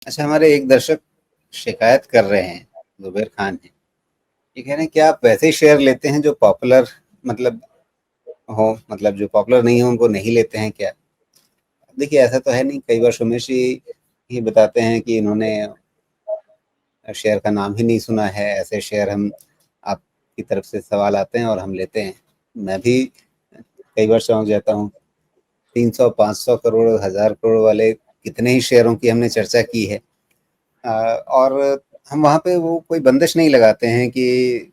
अच्छा, हमारे एक दर्शक शिकायत कर रहे हैं, ज़ुबैर खान हैं। ये कह रहे हैं कि आप वैसे ही शेयर लेते हैं जो पॉपुलर मतलब मतलब जो पॉपुलर नहीं हो उनको नहीं लेते हैं क्या? देखिए ऐसा तो है नहीं, कई बार सुमेश जी ही बताते हैं कि इन्होंने शेयर का नाम ही नहीं सुना है, ऐसे शेयर हम आपकी तरफ से सवाल आते हैं और हम लेते हैं। मैं भी कई बार चौंक जाता हूँ, 300, 500 करोड़, 1000 करोड़ वाले कितने ही शेयरों की हमने चर्चा की है। और हम वहाँ पे वो कोई बंदिश नहीं लगाते हैं कि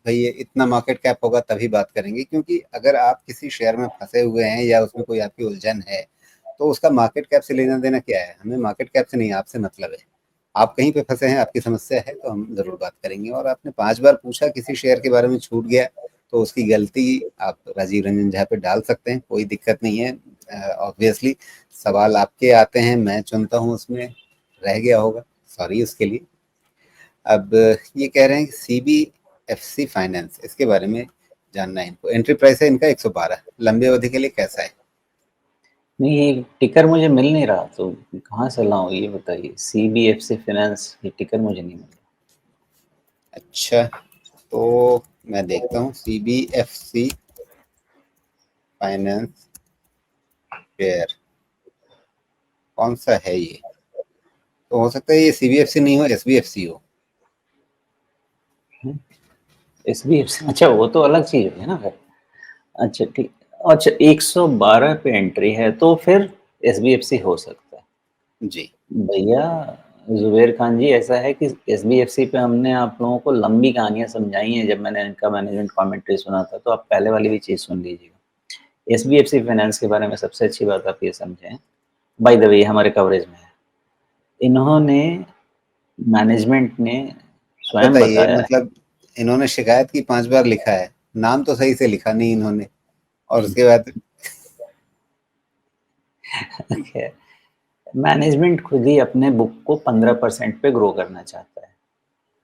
भई ये इतना मार्केट कैप होगा तभी बात करेंगे, क्योंकि अगर आप किसी शेयर में फँसे हुए हैं या उसमें कोई आपकी उलझन है, तो उसका मार्केट कैप से लेना-देना क्या है? हमें मार्केट कैप से नहीं, आपसे मतलब है। आप कहीं पे फँसे हैं, आपकी समस्या है, तो हम ज़रूर बात करेंगे। और आपने 5 बार पूछा किसी शेयर के बारे में, छूट गया, तो उसकी गलती आप राजीव रंजन झा पे डाल सकते हैं, कोई दिक्कत नहीं है। ऑब्वियसली सवाल आपके आते हैं, मैं चुनता हूँ, उसमें रह गया होगा, सॉरी उसके लिए। अब ये कह रहे हैं कि सीबीएफसी फाइनेंस, इसके बारे में जानना है इनको। एंट्री प्राइस है इनका 112, लंबी अवधि के लिए कैसा है? नहीं, ये टिकर मुझे मिल नहीं रहा, तो कहाँ से लाऊं ये बताइए। CBFC फाइनेंस, ये टिकर मुझे नहीं मिल रहा। अच्छा, तो मैं देखता हूँ सीबीएफसी फाइनेंस शेयर कौन सा है ये। तो हो सकता है ये सीबीएफसी नहीं हो, एसबीएफसी हो। SBFC, अच्छा वो तो अलग चीज है ना फिर। अच्छा ठीक। अच्छा, 112 पे एंट्री है तो फिर SBFC हो सकता है। जी। भैया जुबेर खान जी, ऐसा है कि SBFC पे हमने आप लोगों को लंबी कहानियां समझाई हैं। जब मैंने इनका मैनेजमेंट कमेंट्री सुना था, तो आप पहले वाली भी चीज़ सुन लीजिएगा। SBFC फाइनेंस के बारे में सबसे अच्छी बात आप ये समझें, बाय द वे हमारे कवरेज में है। इन्होंने, मैनेजमेंट ने स्वयं बताइए, बताया मतलब इन्होंने शिकायत की, 5 बार लिखा है, नाम तो सही से लिखा नहीं इन्होंने, और उसके बाद है, मैनेजमेंट खुद ही अपने बुक को 15% पे ग्रो करना चाहता है।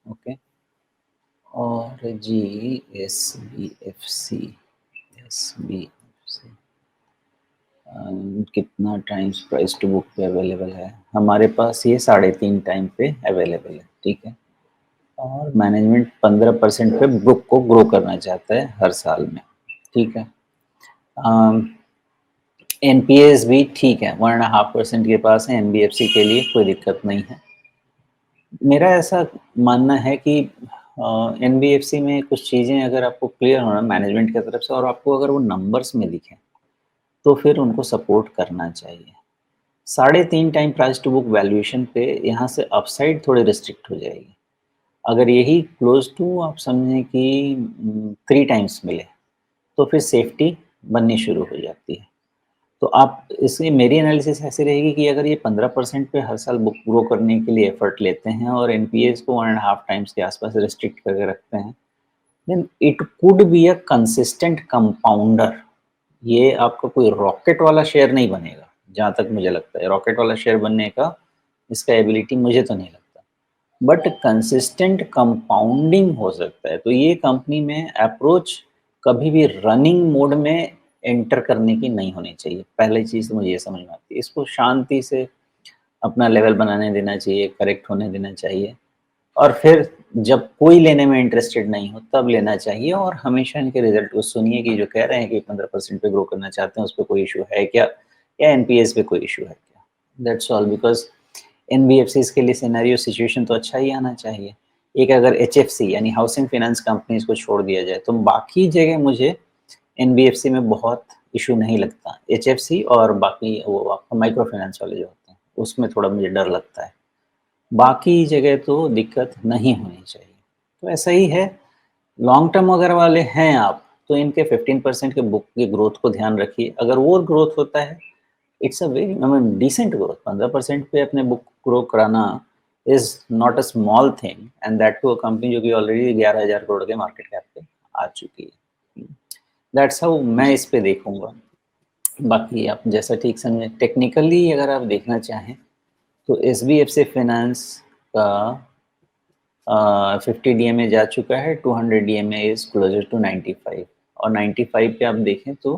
ओके। और जी, एस बी एफ सी कितना टाइम्स प्राइस टू बुक पे अवेलेबल है हमारे पास? ये 3.5 टाइम पे अवेलेबल है, ठीक है। और मैनेजमेंट 15% पे बुक को ग्रो करना चाहता है हर साल में, ठीक है। एनपीएस भी ठीक है, 1.5% के पास है, एनबीएफसी के लिए कोई दिक्कत नहीं है। मेरा ऐसा मानना है कि एनबीएफसी में कुछ चीज़ें अगर आपको क्लियर होना मैनेजमेंट की तरफ से, और आपको अगर वो नंबर्स में दिखें, तो फिर उनको सपोर्ट करना चाहिए। 3.5 time price to book valuation पे यहाँ से अपसाइड थोड़ी रिस्ट्रिक्ट हो जाएगी। अगर यही क्लोज टू आप समझें कि 3 टाइम्स मिले, तो फिर सेफ्टी बननी शुरू हो जाती है। तो आप इसमें, मेरी एनालिसिस ऐसी रहेगी कि अगर ये 15% पे हर साल बुक ग्रो करने के लिए एफर्ट लेते हैं और एनपीएस को 1.5 टाइम्स के आसपास रिस्ट्रिक्ट करके रखते हैं, then it could be a consistent compounder. ये आपका कोई रॉकेट वाला शेयर नहीं बनेगा, जहाँ तक मुझे लगता है। रॉकेट वाला शेयर बनने का इसका एबिलिटी मुझे तो नहीं लगता, बट कंसिस्टेंट कंपाउंडिंग हो सकता है। तो ये कंपनी में अप्रोच कभी भी रनिंग मोड में एंटर करने की नहीं होनी चाहिए। पहली चीज़ तो मुझे ये समझ में आती है। इसको शांति से अपना लेवल बनाने देना चाहिए, करेक्ट होने देना चाहिए, और फिर जब कोई लेने में इंटरेस्टेड नहीं हो तब लेना चाहिए। और हमेशा इनके रिजल्ट को सुनिए कि जो कह रहे हैं कि 15% पे ग्रो करना चाहते हैं, उस पर कोई इशू है क्या, या एनपीएस पे कोई इशू है क्या। That's all. बिकॉज एनबीएफसीज के लिए सिनेरियो सिचुएशन तो अच्छा ही आना चाहिए। एक अगर एचएफसी यानी हाउसिंग फाइनेंस कंपनीज को छोड़ दिया जाए, तो बाकी जगह मुझे एनबीएफसी में बहुत इशू नहीं लगता। एचएफसी और बाकी वो आपका माइक्रो फाइनेंस वाले जो होते हैं, उसमें थोड़ा मुझे डर लगता है। बाकी जगह तो दिक्कत नहीं होनी चाहिए। तो ऐसा ही है। लॉन्ग टर्म अगर वाले हैं आप, तो इनके 15% के बुक की ग्रोथ को ध्यान रखिए। अगर वो ग्रोथ होता है, it's a very, I mean, decent growth. 15% पे अपने बुक ग्रो कराना is not a small thing, and that to a company जो कि ऑलरेडी 11,000 करोड़ के मार्केट कैप पे आ चुकी है। दैट्स हाउ मैं जी। इस पे देखूंगा। बाकी आप जैसा ठीक समझें। टेक्निकली अगर आप देखना चाहें, तो S B F C finance का 50 डीएमए जा चुका है, 200 डीएमए इज क्लोजर टू 95, और 95 पे आप देखें तो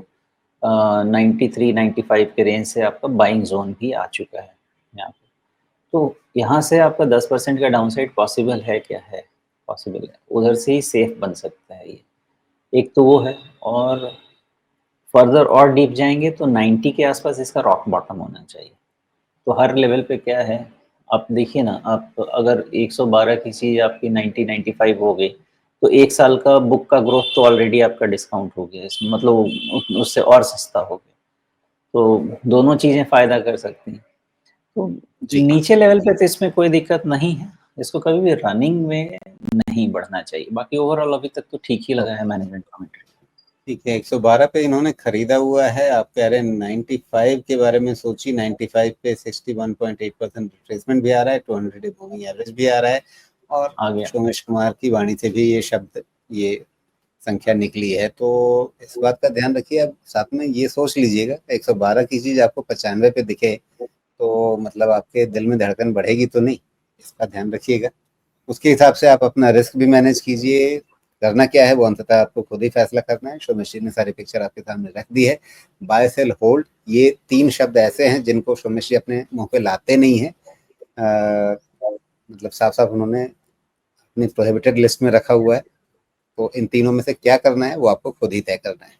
93 95 के रेंज से आपका बाइंग जोन भी आ चुका है यहाँ पे। तो यहाँ से आपका 10% का डाउनसाइड पॉसिबल है क्या? है, पॉसिबल है। उधर से ही सेफ बन सकता है ये। एक तो वो है और फर्दर और डीप जाएँगे तो 90 के आसपास इसका रॉक बॉटम होना चाहिए। तो हर लेवल पे क्या है, आप देखिए ना, आप अगर 112 की चीज़ आपकी 90-95 हो गई, तो 1 साल का बुक का ग्रोथ तो ऑलरेडी आपका डिस्काउंट हो गया इसमें, मतलब उससे और सस्ता हो गया। तो दोनों चीज़ें फ़ायदा कर सकती हैं। तो जी, नीचे लेवल पे तो इसमें कोई दिक्कत नहीं है। इसको कभी भी रनिंग में नहीं बढ़ना चाहिए। बाकी ओवरऑल अभी तक तो ठीक ही लगा है ओके, मैनेजमेंट कमेंट्री। ठीक है। 112 पे इन्होंने खरीदा हुआ है, आप कह रहे हैं 95 के बारे में सोचिए। 95 पे 61.8% रिट्रेसमेंट भी आ रहा है, 200 डे मूविंग एवरेज भी आ रहा है, और आ गया। सोमेश कुमार की वाणी से भी ये शब्द, ये संख्या निकली है। तो इस बात का ध्यान रखिए। अब साथ में ये सोच लीजिएगा, 112 की चीज़ आपको 95 पे दिखे, तो मतलब आपके दिल में धड़कन बढ़ेगी तो नहीं, इसका ध्यान रखिएगा। उसके हिसाब से आप अपना रिस्क भी मैनेज कीजिए। करना क्या है वो अंततः आपको खुद ही फैसला करना है। शोमेश ने सारी पिक्चर आपके सामने रख दी है। बाय, सेल, होल्ड, ये 3 शब्द ऐसे हैं जिनको शोमेश जी अपने मुँह पे लाते नहीं हैं। मतलब साफ-साफ उन्होंने अपनी प्रोहिबिटेड लिस्ट में रखा हुआ है। तो इन तीनों में से क्या करना है वो आपको खुद ही तय करना है।